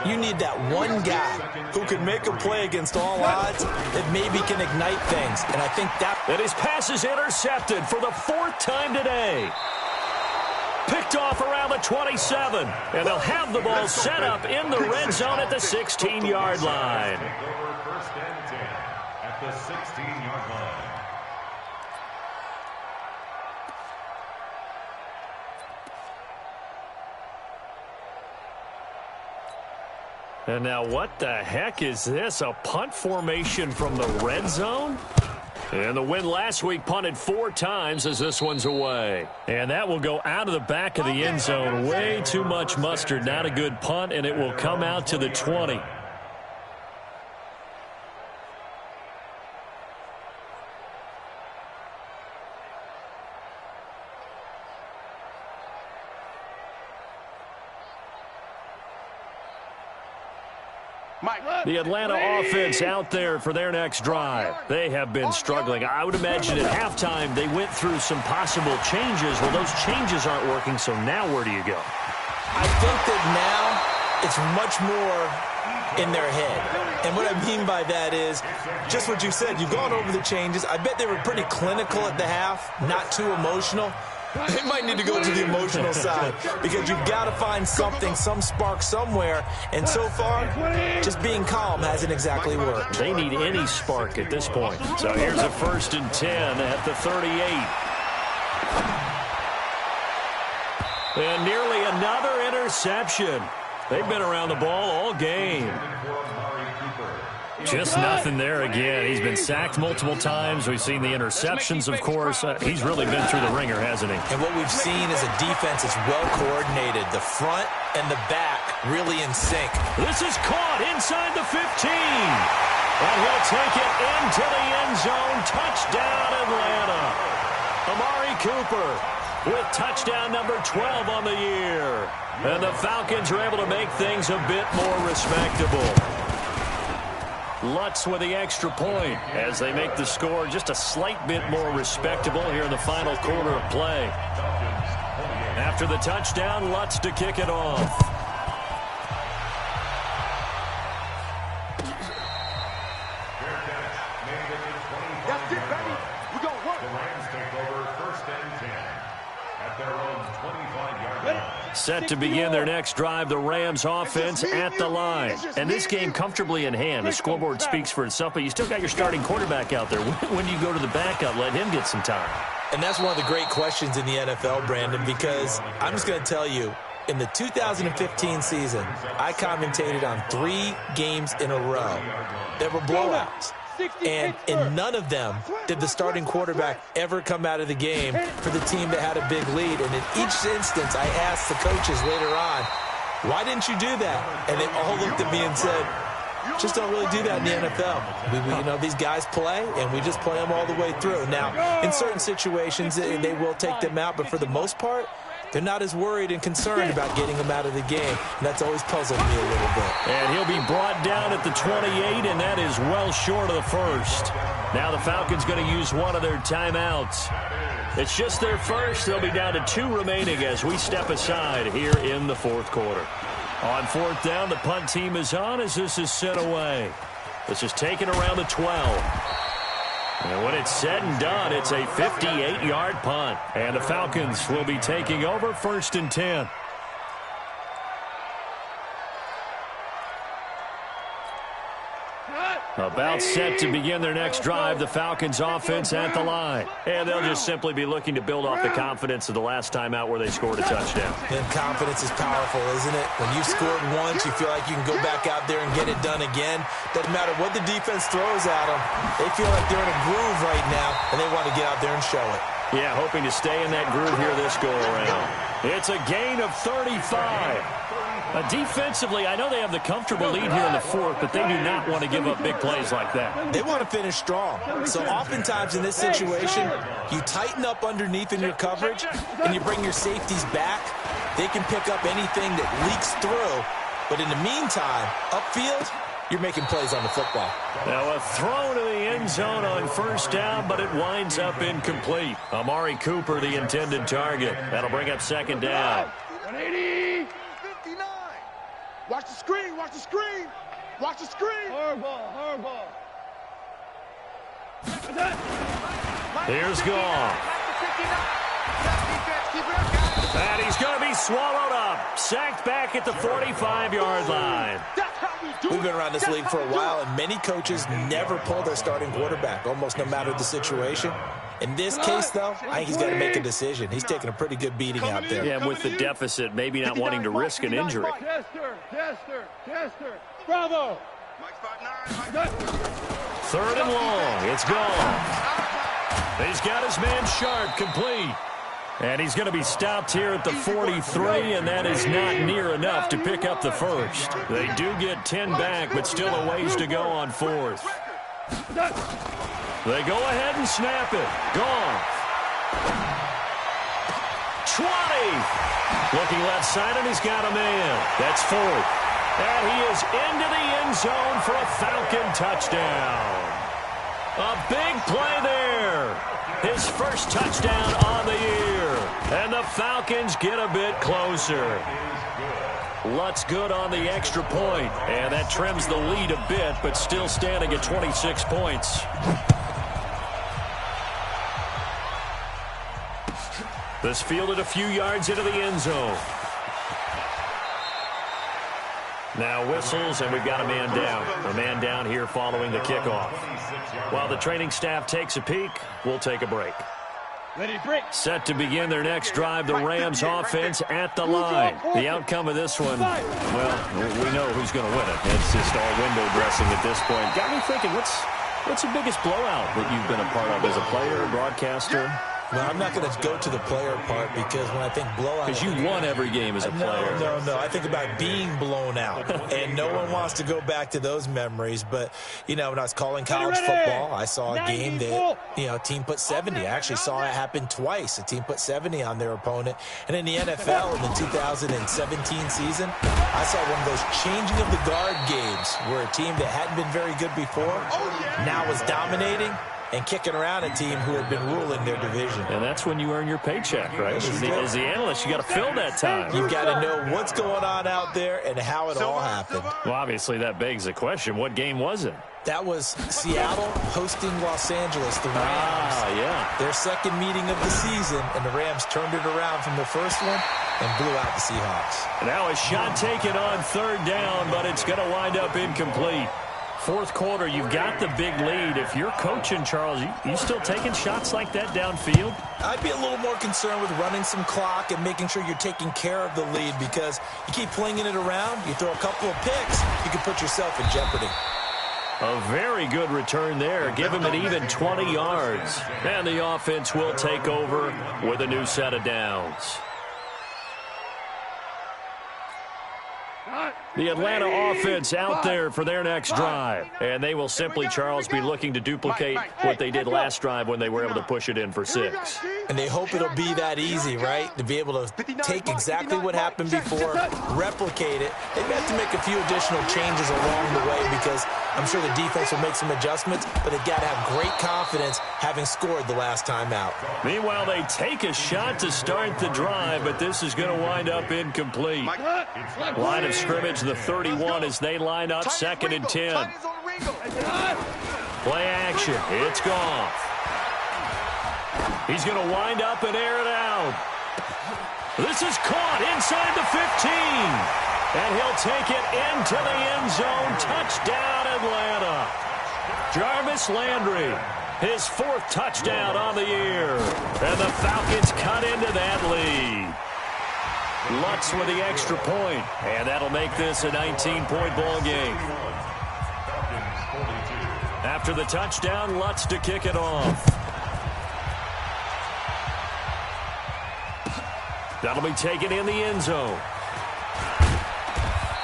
you need that one guy who can make a play against all odds that maybe can ignite things. And I think that... And his pass is intercepted for the 4th time today. Picked off around the 27. And they'll have the ball set up in the red zone at the 16-yard line. First and 10 at the 16-yard line. And now what the heck is this? A punt formation from the red zone? And the win last week punted 4 times as this one's away. And that will go out of the back of the end zone. Way too much mustard. Not a good punt, and it will come out to the 20. The Atlanta offense out there for their next drive. They have been struggling. I would imagine at halftime they went through some possible changes. Well, those changes aren't working, so now where do you go? I think that now it's much more in their head. And what I mean by that is just what you said. You've gone over the changes. I bet they were pretty clinical at the half, not too emotional. They might need to go to the emotional side because you've got to find something, some spark somewhere. And so far, just being calm hasn't exactly worked. They need any spark at this point. So here's a 1st and 10 at the 38. And nearly another interception. They've been around the ball all game. Just nothing there again. He's been sacked multiple times. We've seen the interceptions, of course. He's really been through the ringer, hasn't he? And what we've seen is a defense that's well coordinated. The front and the back really in sync. This is caught inside the 15. And he'll take it into the end zone. Touchdown, Atlanta. Amari Cooper with touchdown number 12 on the year. And the Falcons are able to make things a bit more respectable. Lutz with the extra point as they make the score just a slight bit more respectable here in the final quarter of play. After the touchdown, Lutz to kick it off. That's it, baby. We're going to work. The Rams take over 1st and 10 at their own 25-yard line. Set to begin their next drive, the Rams offense at the line. And this game comfortably in hand. The scoreboard speaks for itself, but you still got your starting quarterback out there. When do you go to the backup? Let him get some time. And that's one of the great questions in the NFL, Brandon, because I'm just going to tell you, in the 2015 season, I commentated on 3 games in a row that were blowouts. And in none of them did the starting quarterback ever come out of the game for the team that had a big lead. And in each instance, I asked the coaches later on, why didn't you do that? And they all looked at me and said, just don't really do that in the NFL. You know, these guys play, and we just play them all the way through. Now, in certain situations, they will take them out, but for the most part, they're not as worried and concerned about getting him out of the game. And that's always puzzled me a little bit. And he'll be brought down at the 28, and that is well short of the first. Now the Falcons going to use one of their timeouts. It's just their first. They'll be down to 2 remaining as we step aside here in the 4th quarter. On 4th down, the punt team is on as this is sent away. This is taken around the 12. And when it's said and done, it's a 58-yard punt. And the Falcons will be taking over 1st and 10. About set to begin their next drive, the Falcons offense at the line. And they'll just simply be looking to build off the confidence of the last time out where they scored a touchdown. And confidence is powerful, isn't it? When you scored once, you feel like you can go back out there and get it done again. Doesn't matter what the defense throws at them. They feel like they're in a groove right now, and they want to get out there and show it. Yeah, hoping to stay in that groove here this go-around. It's a gain of 35. Defensively, I know they have the comfortable lead here in the 4th, but they do not want to give up big plays like that. They want to finish strong. So oftentimes in this situation, you tighten up underneath in your coverage, and you bring your safeties back. They can pick up anything that leaks through. But in the meantime, upfield, you're making plays on the football. Now a throw to the end zone on first down, but it winds up incomplete. Amari Cooper, the intended target. That'll bring up second down. 180. 59. Watch the screen. Watch the screen. Watch the screen. Horrible. Here's Goff. And he's going to be swallowed up. Sacked back at the 45-yard line. We've been around this league for a while, and many coaches never pull their starting quarterback, almost no matter the situation. In this case, though, I think he's got to make a decision. He's taking a pretty good beating out there. Yeah, and with the deficit, maybe not wanting to risk an injury. Chester. Bravo. Third and long. It's gone. He's got his man Sharp complete. And he's going to be stopped here at the 43, and that is not near enough to pick up the first. They do get 10 back, but still a ways to go on fourth. They go ahead and snap it. Gone. 20. Looking left side, and he's got a man. That's fourth. And he is into the end zone for a Falcon touchdown. A big play there. His first touchdown on the year. And the Falcons get a bit closer. Lutz good on the extra point. And that trims the lead a bit, but still standing at 26 points. This fielded a few yards into the end zone. Now whistles, and we've got a man down. A man down here following the kickoff. While the training staff takes a peek, we'll take a break. Set to begin their next drive, the Rams offense at the line. The outcome of this one, well, we know who's going to win it. It's just all window dressing at this point. Got me thinking, what's the biggest blowout that you've been a part of as a player, broadcaster? Well, I'm not going to go to the player part because when I think blowout... Because you won every game as a player. No. I think about being blown out. And no one wants to go back to those memories. But, you know, when I was calling college football, I saw a game that, you know, a team put 70. I actually saw it happen twice. A team put 70 on their opponent. And in the NFL, in the 2017 season, I saw one of those changing of the guard games where a team that hadn't been very good before now was dominating and kicking around a team who had been ruling their division. And that's when you earn your paycheck, right? As the analyst, you got to fill that time. You've got to know what's going on out there and how it all happened. Well, obviously, that begs the question, what game was it? That was Seattle hosting Los Angeles, the Rams. Yeah. Their second meeting of the season, and the Rams turned it around from the first one and blew out the Seahawks. Now a shot taken on third down, but it's going to wind up incomplete. Fourth quarter, you've got the big lead. If you're coaching, Charles, you still taking shots like that downfield? I'd be a little more concerned with running some clock and making sure you're taking care of the lead because you keep flinging it around, you throw a couple of picks, you can put yourself in jeopardy. A very good return there. Give him an even 20 yards. And the offense will take over with a new set of downs. The Atlanta offense out there for their next drive. And they will simply, Charles, be looking to duplicate what they did last drive when they were able to push it in for 6. And they hope it'll be that easy, right? To be able to take exactly what happened before, replicate it. They may have to make a few additional changes along the way because I'm sure the defense will make some adjustments, but they've got to have great confidence having scored the last time out. Meanwhile, they take a shot to start the drive, but this is going to wind up incomplete. Line of scrimmage, the 31 as they line up, 2nd and 10. Play action. It's gone. He's going to wind up and air it out. This is caught inside the 15. And he'll take it into the end zone. Touchdown, Atlanta. Jarvis Landry, his 4th touchdown on the year. And the Falcons cut into that lead. Lutz with the extra point. And that'll make this a 19-point ball game. After the touchdown, Lutz to kick it off. That'll be taken in the end zone.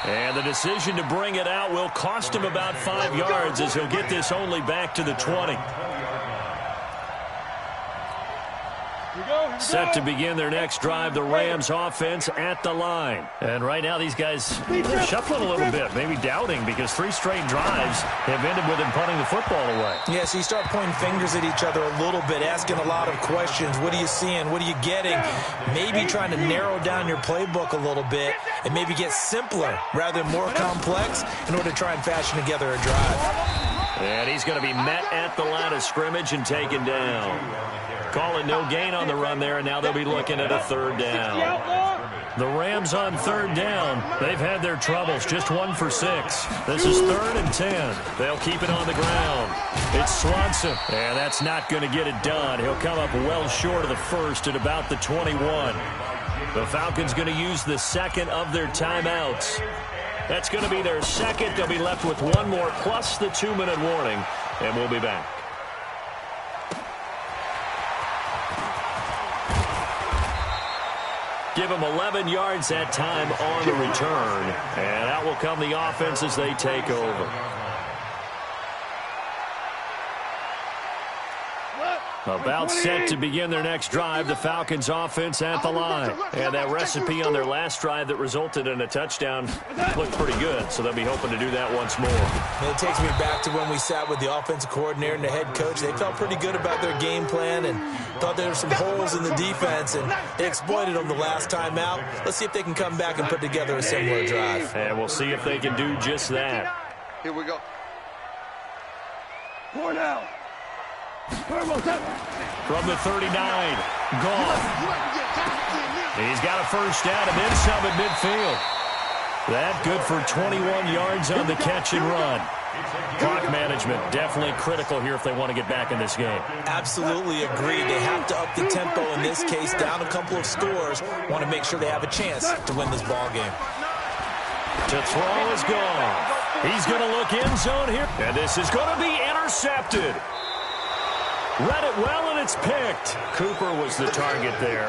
And the decision to bring it out will cost him about 5 yards as he'll get this only back to the 20. Set to begin their next drive, the Rams offense at the line. And right now these guys, they're shuffling a little bit, maybe doubting, because 3 straight drives have ended with them punting the football away. Yeah, so you start pointing fingers at each other a little bit, asking a lot of questions. What are you seeing? What are you getting? Maybe trying to narrow down your playbook a little bit and maybe get simpler rather than more complex in order to try and fashion together a drive. And he's going to be met at the line of scrimmage and taken down. Calling no gain on the run there, and now they'll be looking at a 3rd down. The Rams on 3rd down. They've had their troubles, just 1 for 6. This is 3rd and 10. They'll keep it on the ground. It's Swanson, and that's not going to get it done. He'll come up well short of the first at about the 21. The Falcons going to use the 2nd of their timeouts. That's going to be their 2nd. They'll be left with 1 more plus the 2-minute warning, and we'll be back. Give them 11 yards that time on the return. And out will come the offense as they take over. About set to begin their next drive, the Falcons offense at the line. And that recipe on their last drive that resulted in a touchdown looked pretty good, so they'll be hoping to do that once more. And it takes me back to when we sat with the offensive coordinator and the head coach. They felt pretty good about their game plan and thought there were some holes in the defense, and they exploited them the last time out. Let's see if they can come back and put together a similar drive. And we'll see if they can do just that. Here we go. 4 down. From the 39, gone. He's got a first down and then some at midfield. That good for 21 yards on the catch and run. Clock management definitely critical here if they want to get back in this game. Absolutely agree. They have to up the tempo in this case, down a couple of scores. Want to make sure they have a chance to win this ball game. To throw is gone. He's going to look end zone here. And this is going to be intercepted. Read it well, and it's picked. Cooper was the target there.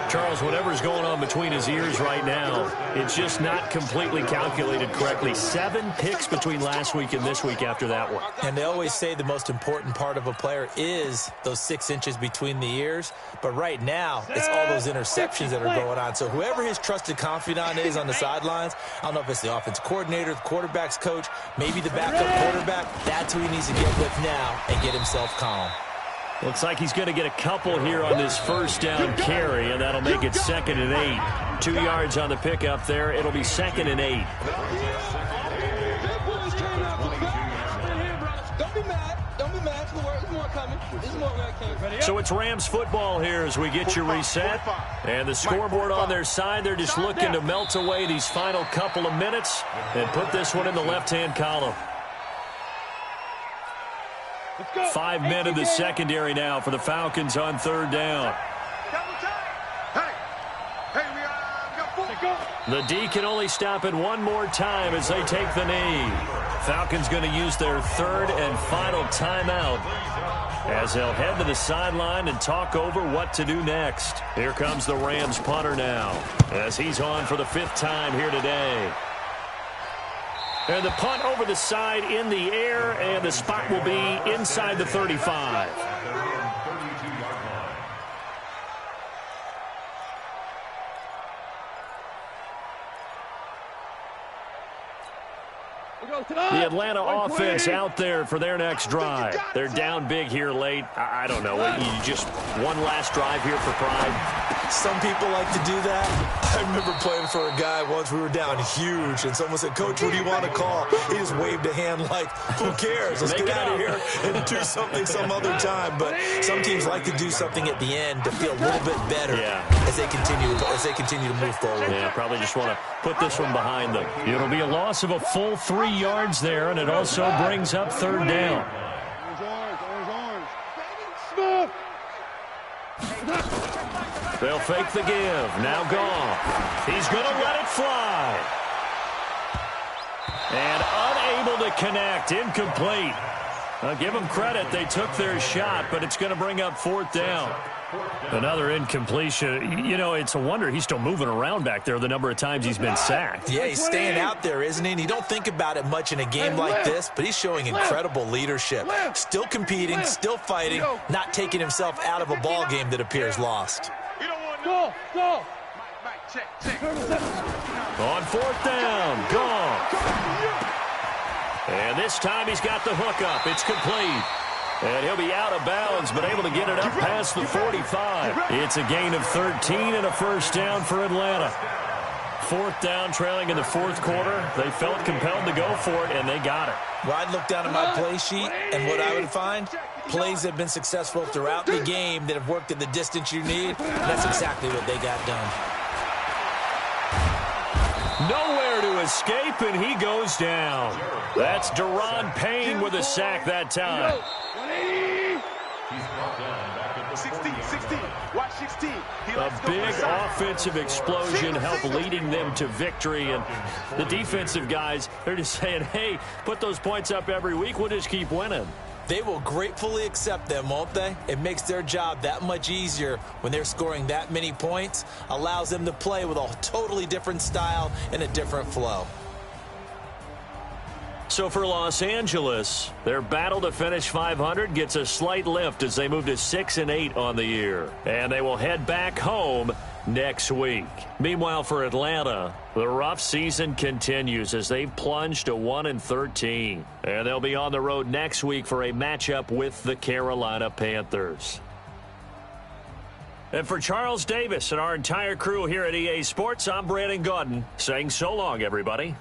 Charles, whatever's going on between his ears right now, it's just not completely calculated correctly. 7 picks between last week and this week after that one. And they always say the most important part of a player is those 6 inches between the ears. But right now, it's all those interceptions that are going on. So whoever his trusted confidant is on the sidelines, I don't know if it's the offensive coordinator, the quarterback's coach, maybe the backup quarterback, that's who he needs to get with now and get himself calm. Looks like he's going to get a couple here on this first down carry, and that'll make it 2nd and 8. 2 yards on the pickup there. It'll be 2nd and 8. Don't be mad. Don't be mad. There's more coming. There's more where it came. So it's Rams football here as we get you reset. And the scoreboard on their side, they're just looking to melt away these final couple of minutes and put this one in the left-hand column. 5 men in the secondary now for the Falcons on 3rd down. The D can only stop it one more time as they take the knee. Falcons going to use their 3rd and final timeout as they'll head to the sideline and talk over what to do next. Here comes the Rams punter now as he's on for the 5th time here today. And the punt over the side in the air, and the spot will be inside the 35. The Atlanta offense out there for their next drive. They're down big here late. I don't know. You just one last drive here for pride. Some people like to do that. I remember playing for a guy once. We were down huge, and someone said, "Coach, what do you want to call?" He just waved a hand like, "Who cares? Let's get out of here and do something some other time." But some teams like to do something at the end to feel a little bit better as they continue to move forward. Yeah, probably just want to put this one behind them. It'll be a loss of a full 3 yards there, and it also brings up 3rd down. They'll fake the give. Now gone. He's going to let it fly. And unable to connect. Incomplete. I'll give them credit. They took their shot, but it's going to bring up 4th down. Another incompletion. You know, it's a wonder he's still moving around back there the number of times he's been sacked. Yeah, he's staying out there, isn't he? And you don't think about it much in a game like this, but he's showing incredible leadership. Still competing, still fighting, not taking himself out of a ball game that appears lost. Go! On fourth down, gone. And this time he's got the hook up. It's complete. And he'll be out of bounds, but able to get it up past the 45. It's a gain of 13 and a first down for Atlanta. Fourth down, trailing in the fourth quarter. They felt compelled to go for it, and they got it. Well, I'd look down at my play sheet, and what I would find, plays that have been successful throughout the game that have worked at the distance you need. That's exactly what they got done. Nowhere to escape, and he goes down. That's Deron Payne with a sack that time. 16. Watch 16. A big offensive explosion helped leading them to victory. And the defensive guys, they're just saying, hey, put those points up every week. We'll just keep winning. They will gratefully accept them, won't they? It makes their job that much easier when they're scoring that many points. Allows them to play with a totally different style and a different flow. So for Los Angeles, their battle to finish 500 gets a slight lift as they move to 6-8 on the year. And they will head back home next week. Meanwhile, for Atlanta, the rough season continues as they've plunged to 1-13. And they'll be on the road next week for a matchup with the Carolina Panthers. And for Charles Davis and our entire crew here at EA Sports, I'm Brandon Gaudin saying so long, everybody.